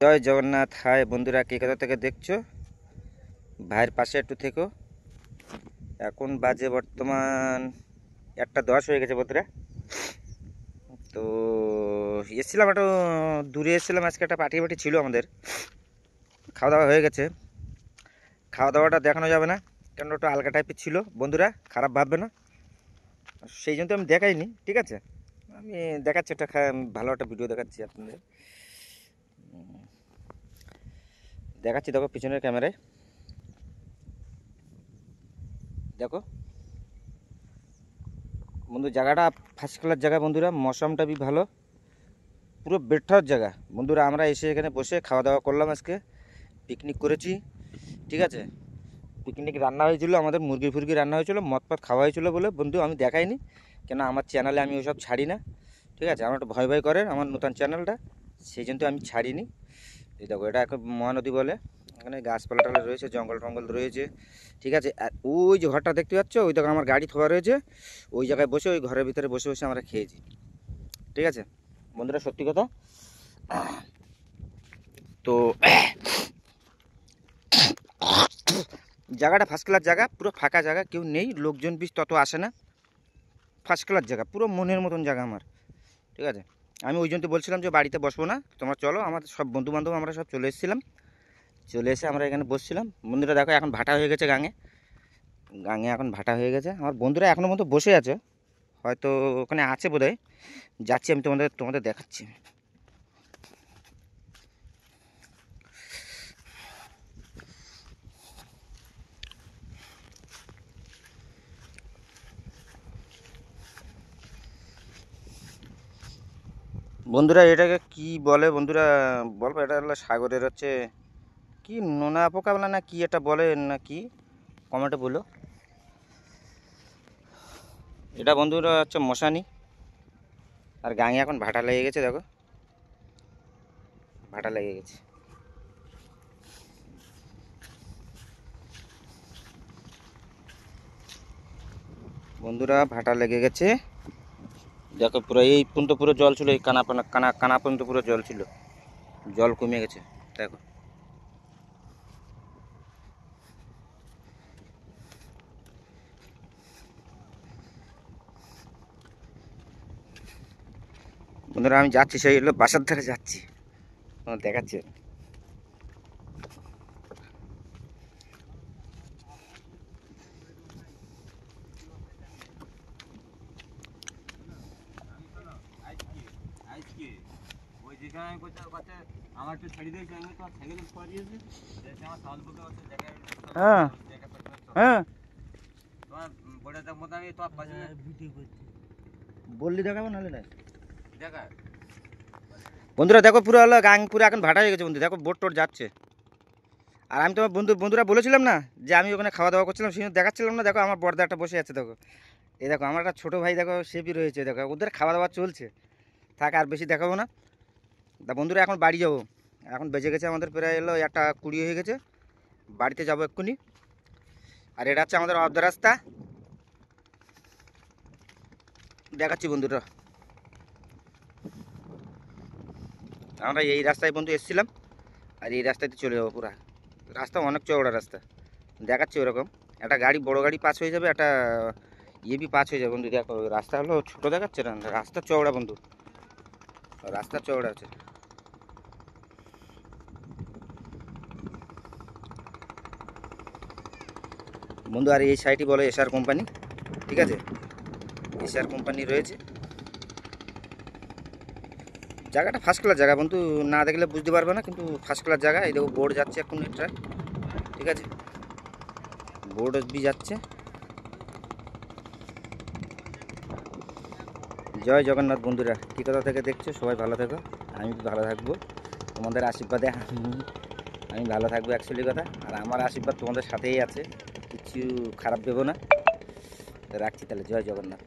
জয় Jagannath. High বন্ধুরা, কে কোথা থেকে দেখছো, ভাইয়ের পাশে একটু থেকো। এখন বাজে বর্তমান 1:10 হয়ে গেছে বন্ধুরা। তো এসেছিলাম একটু দূরে, এসেছিলাম আজকে, একটা পার্টি পার্টি ছিল আমাদের। খাওয়া দাওয়া হয়ে গেছে। খাওয়া দাওয়াটা দেখানো যাবে না, কেন ওটা আলগা টাইপের ছিল বন্ধুরা, খারাপ ভাববে না। সেই জন্য তো আমি দেখাইনি, ঠিক আছে। আমি দেখাচ্ছি একটা ভালো একটা ভিডিও দেখাচ্ছি আপনাদের। দেখাচ্ছি, দেখো পিছনের ক্যামেরায় দেখো বন্ধু, জায়গাটা ফার্স্ট ক্লাস জায়গা বন্ধুরা। মৌসমটা भी ভালো, পুরো বেটার জায়গা বন্ধুরা। আমরা এসে এখানে বসে খাওয়া দাওয়া করলাম, আজকে পিকনিক করেছি, ঠিক আছে। পিকনিক রান্না হয়েছিল, আমাদের মুরগি ফুরগি রান্না হয়েছিল, মদ পদ খাওয়া হয়েছিল বলে বন্ধু আমি দেখাইনি, কেন আমার চ্যানেলে আমি ওসব ছাড়ি না, ঠিক আছে। আমার একটু ভয় ভয় করে আমার নতুন চ্যানেলটা, সেই জন্য আমি ছাড়িনি। এই দেখো, এটা এখন মহানদী বলে, এখানে গাছপালা টালা রয়েছে, জঙ্গল টঙ্গল রয়েছে, ঠিক আছে। আর ওই যে ঘরটা দেখতে পাচ্ছ, ওই দেখো আমার গাড়ি থোয়া রয়েছে, ওই জায়গায় বসে, ওই ঘরের ভিতরে বসে বসে আমরা খেয়েছি, ঠিক আছে বন্ধুরা, সত্যি কথা। তো জায়গাটা ফার্স্ট ক্লাস জায়গা, পুরো ফাঁকা জায়গা, কেউ নেই, লোকজন বেশ তত আসে না, ফার্স্ট ক্লাস জায়গা, পুরো মনের মতন জায়গা আমার, ঠিক আছে। আমি ওই জন্য বলছিলাম যে বাড়িতে বসবো না, তোমরা চলো, আমার সব বন্ধু বান্ধব আমরা সব চলে এসেছিলাম, চলে এসে আমরা এখানে বসছিলাম। বন্ধুরা দেখো, এখন ভাটা হয়ে গেছে গাঙে, গাঙে এখন ভাটা হয়ে গেছে। আমার বন্ধুরা এখনও মতো বসে আছে, হয়তো ওখানে আছে বোধহয়, যাচ্ছি আমি তোমাদের দেখাচ্ছি। বন্ধুরা এটাকে কি বলে বন্ধুরা, বলবো, এটা হলো সাগরের হচ্ছে কি নোনা পোকা বলে না কি এটা বলে না কি, কমেন্টে বলো। এটা বন্ধুরা হচ্ছে মশানি। আর গাঙে এখন ভাটা লেগে গেছে, দেখো ভাটা লেগে গেছে বন্ধুরা, ভাটা লেগে গেছে। দেখো পুরো এই পর্যন্ত পুরো জল ছিল, এই কানা কানা কানা পর্যন্ত পুরো জল ছিল, জল কমে গেছে দেখো। বন্ধুরা আমি যাচ্ছি, সেই হলো বাসার ধারে যাচ্ছি, দেখাচ্ছি। হ্যাঁ হ্যাঁ বললি দেখাবো নাহলে না। বন্ধুরা দেখো, পুরো হলো গাং পুরো এখন ভাটা হয়ে গেছে বন্ধু, দেখো বোট টোট যাচ্ছে। আর আমি তোমার বন্ধুরা বলেছিলাম না যে আমি ওখানে খাওয়া দাওয়া করছিলাম, সেই দেখাচ্ছিলাম না। দেখো আমার বর্দা একটা বসে আছে, দেখো এই দেখো আমার একটা ছোটো ভাই, দেখো সেপি রয়েছে, দেখো ওদের খাওয়া দাওয়া চলছে, থাক আর বেশি দেখাবো না। তা বন্ধুরা এখন বাড়ি যাবো, এখন বেজে গেছে আমাদের প্রায় এলো 1:20 হয়ে গেছে, বাড়িতে যাবো এক্ষুনি। আর এটা হচ্ছে আমাদের অর্ধ রাস্তা, দেখাচ্ছি বন্ধুরা। আমরা এই রাস্তায় বন্ধু এসেছিলাম, আর এই রাস্তাতে চলে যাবো। পুরা রাস্তা অনেক চওড়া রাস্তা, দেখাচ্ছি ওরকম। একটা গাড়ি, বড় গাড়ি পাস হয়ে যাবে, একটা ইয়ে পাস হয়ে যাবে বন্ধু। দেখো রাস্তা হলো ছোটো দেখাচ্ছে না, রাস্তা চওড়া বন্ধু, রাস্তা চওড়া আছে বন্ধু। আর এই সাইডই বলে এসআর কোম্পানি, ঠিক আছে, এসআর কোম্পানি রয়েছে। জায়গাটা ফার্স্ট ক্লাস জায়গা বন্ধু, না দেখলে বুঝতে পারবে না, কিন্তু ফার্স্ট ক্লাস জায়গা। এই দেখো বোর্ড যাচ্ছে এখন এটা, ঠিক আছে, বোর্ড যাচ্ছে। জয় জগন্নাথ বন্ধুরা, কী কথা থেকে দেখছো, সবাই ভালো থেকো, আমি ভালো থাকবো, তোমাদের আশীর্বাদে আমি ভালো থাকবো, অ্যাকচুয়ালি কথা। আর আমার আশীর্বাদ তোমাদের সাথেই আছে, কিছু খারাপ দেবো না। রাখছি তাহলে, জয় জগন্নাথ।